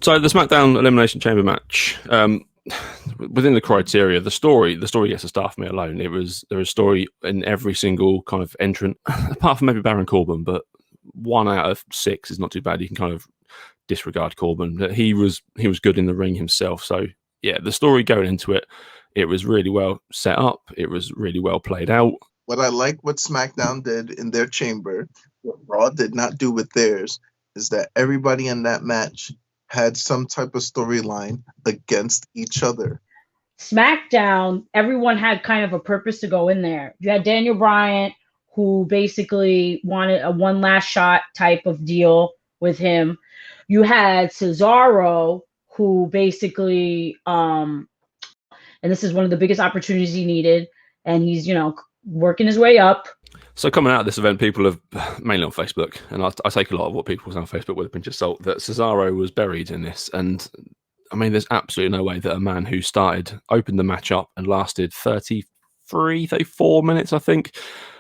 So the SmackDown Elimination Chamber match, within the criteria, the story gets a star for me alone. There was a story in every single kind of entrant, apart from maybe Baron Corbin, but 1 out of 6 is not too bad. You can kind of disregard Corbin. He was good in the ring himself. So yeah, the story going into it, it was really well set up. It was really well played out. What I like what SmackDown did in their chamber, what Raw did not do with theirs, is that everybody in that match had some type of storyline against each other. SmackDown, everyone had kind of a purpose to go in there. You had Daniel Bryan, who basically wanted a one last shot type of deal with him. You had Cesaro, who basically, and this is one of the biggest opportunities he needed, and he's, working his way up. So coming out of this event, people have, mainly on Facebook, and I take a lot of what people say on Facebook with a pinch of salt, that Cesaro was buried in this. And I mean, there's absolutely no way that a man who opened the match up and lasted 34 minutes, I think,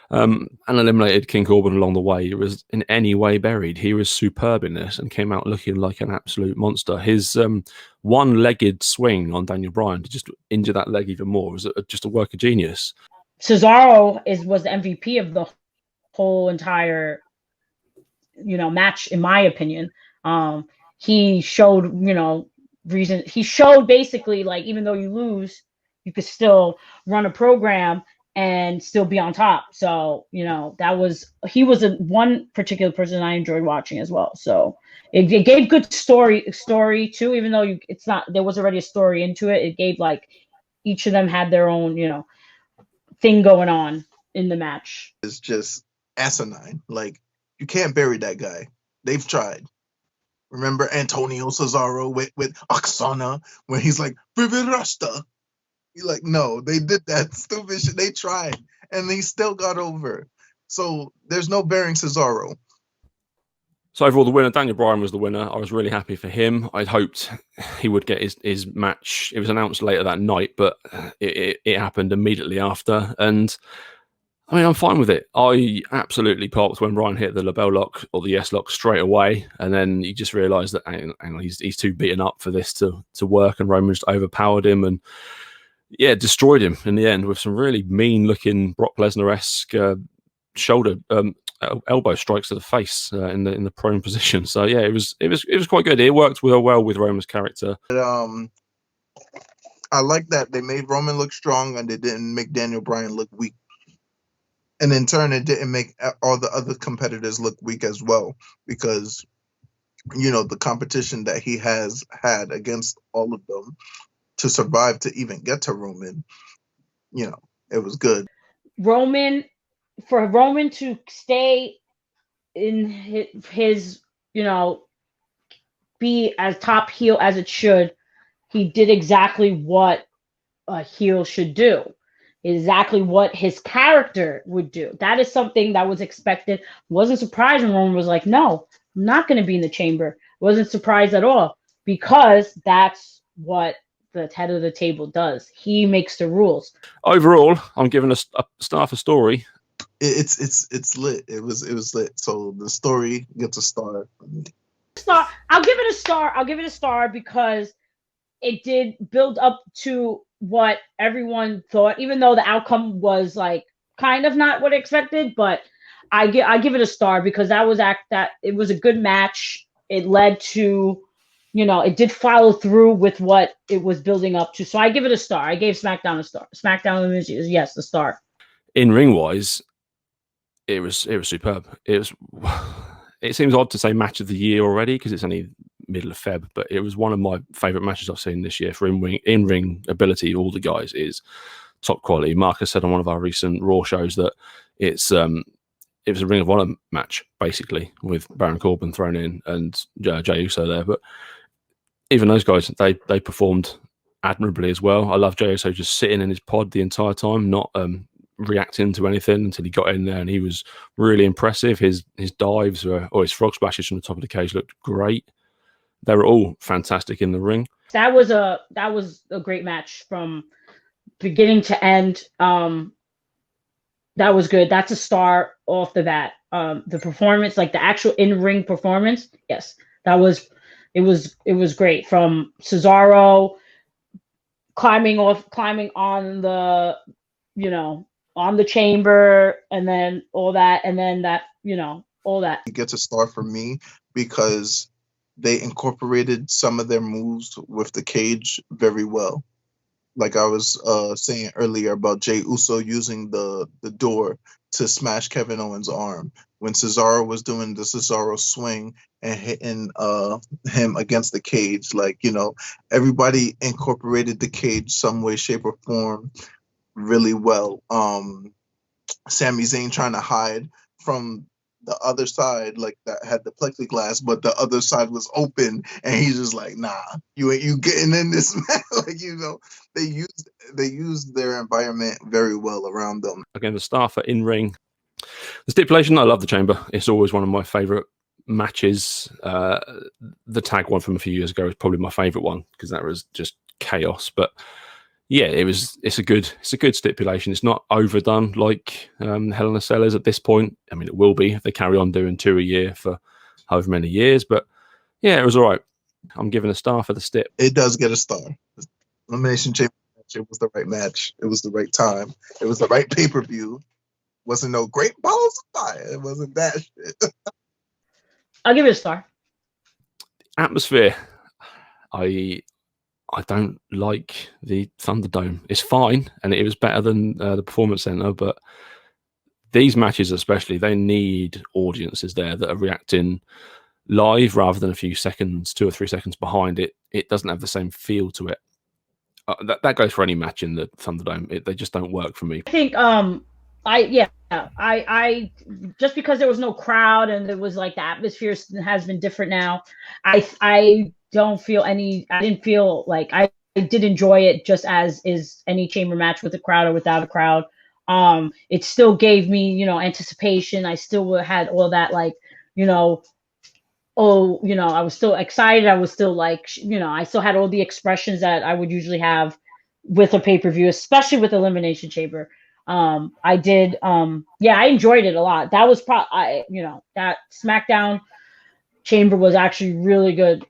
and eliminated King Corbin along the way, was in any way buried. He was superb in this and came out looking like an absolute monster. His one-legged swing on Daniel Bryan to just injure that leg even more was just a work of genius. Cesaro was the MVP of the whole entire, match, in my opinion. He showed, he showed basically, like, even though you lose, you could still run a program and still be on top. So, he was one particular person I enjoyed watching as well. So it gave good story too, even though there was already a story into it. It gave, like, each of them had their own, thing going on in the match. It's just asinine. Like, you can't bury that guy. They've tried. Remember Antonio Cesaro with Oksana, where he's like, Vivid Rasta. You're like, no, they did that stupid shit. They tried, and they still got over. So there's no burying Cesaro. So overall, the winner, Daniel Bryan, was the winner. I was really happy for him. I'd hoped he would get his match. It was announced later that night, but it happened immediately after. And I mean, I'm fine with it. I absolutely popped when Bryan hit the label lock or the yes lock straight away. And then you just realise that hang on, he's too beaten up for this to work. And Roman just overpowered him and, yeah, destroyed him in the end with some really mean-looking Brock Lesnar-esque shoulder elbow strikes to the face in the prone position. So yeah, it was quite good. It worked well with Roman's character. I like that they made Roman look strong and they didn't make Daniel Bryan look weak. And in turn, it didn't make all the other competitors look weak as well, because the competition that he has had against all of them to survive to even get to Roman, it was good. For Roman to stay in his, be as top heel as it should, he did exactly what a heel should do, exactly what his character would do. That is something that was expected. Wasn't surprised when Roman was like, no, I'm not going to be in the chamber. Wasn't surprised at all, because that's what the head of the table does. He makes the rules. Overall, I'm giving a star for story. It's lit. It was lit. So the story gets a star. I'll give it a star. I'll give it a star because it did build up to what everyone thought, even though the outcome was like kind of not what expected. But I give it a star because it was a good match. It led to, it did follow through with what it was building up to. So I give it a star. I gave SmackDown a star. SmackDown is, yes, the star. In ring wise, it was superb. It seems odd to say match of the year already because it's only middle of Feb, but it was one of my favourite matches I've seen this year for in-ring ability. All the guys is top quality. Marcus said on one of our recent Raw shows that it was a Ring of Honor match, basically, with Baron Corbin thrown in and Jey Uso there. But even those guys, they performed admirably as well. I love Jey Uso just sitting in his pod the entire time, not reacting to anything until he got in there, and he was really impressive. His dives or his frog splashes from the top of the cage looked great. They were all fantastic in the ring. That was a great match from beginning to end. That was good. That's a star off the bat. The performance, like the actual in-ring performance, yes, that was It was great, from Cesaro climbing on the, on the chamber, and then all that, and then that, all that. It gets a star for me because they incorporated some of their moves with the cage very well. Like I was saying earlier about Jey Uso using the door to smash Kevin Owens' arm. When Cesaro was doing the Cesaro swing and hitting him against the cage, like, everybody incorporated the cage some way, shape, or form really well. Sami Zayn trying to hide from the other side, like that had the plexiglass, but the other side was open, and he's just like, "Nah, you getting in this, man." Like, they used their environment very well around them. Again, the star for in-ring. The stipulation, I love the chamber. It's always one of my favorite matches. The tag one from a few years ago is probably my favorite one because that was just chaos. But yeah, it's a good stipulation. It's not overdone like Hell in a Cell is at this point. I mean, it will be if they carry on doing 2 a year for however many years. But yeah, it was all right. I'm giving a star for the stip. It does get a star. Elimination Chamber match. It was the right match. It was the right time. It was the right pay-per-view. Wasn't no great balls of fire. It wasn't that shit. I'll give it a star. Atmosphere. I don't like the Thunderdome. It's fine, and it was better than the Performance Center, but these matches especially, they need audiences there that are reacting live rather than a few seconds, 2 or 3 seconds behind it. It doesn't have the same feel to it. That goes for any match in the Thunderdome. They just don't work for me. I think I just because there was no crowd and it was like the atmosphere has been different now. I don't feel any. I didn't feel like I did enjoy it just as is any chamber match with a crowd or without a crowd. It still gave me, anticipation. I still had all that, like, I was still excited. I was still like, I still had all the expressions that I would usually have with a pay-per-view, especially with Elimination Chamber. I did, I enjoyed it a lot. That was that SmackDown Chamber was actually really good.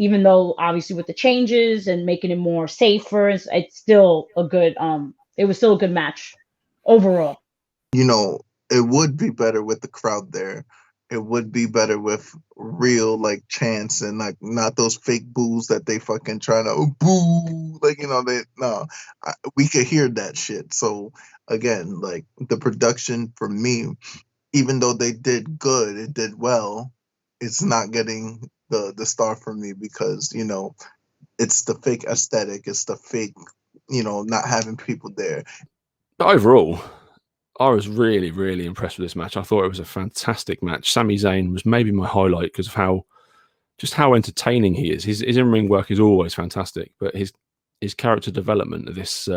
Even though obviously with the changes and making it more safer, it's still a good, it was still a good match overall. It would be better with the crowd there. It would be better with real, like, chants and, like, not those fake boos that they fucking trying to boo. Like, we could hear that shit. So again, like, the production for me, even though they did good, it did well, it's not getting the star for me because, it's the fake aesthetic. It's the fake, not having people there. But overall, I was really, really impressed with this match. I thought it was a fantastic match. Sami Zayn was maybe my highlight because of how entertaining he is. His in-ring work is always fantastic, but his character development of this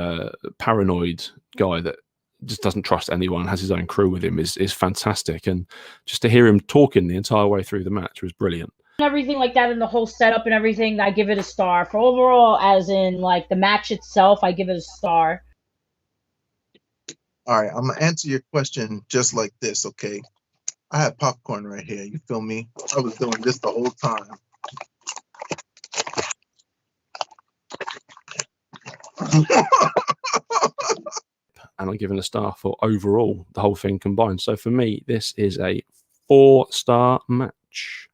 paranoid guy that just doesn't trust anyone, has his own crew with him, is fantastic. And just to hear him talking the entire way through the match was brilliant. Everything like that, and the whole setup and everything, I give it a star. For overall, as in like the match itself, I give it a star. All right, I'm going to answer your question just like this, okay? I had popcorn right here, you feel me? I was doing this the whole time. And I'm giving a star for overall, the whole thing combined. So for me, this is a 4-star match.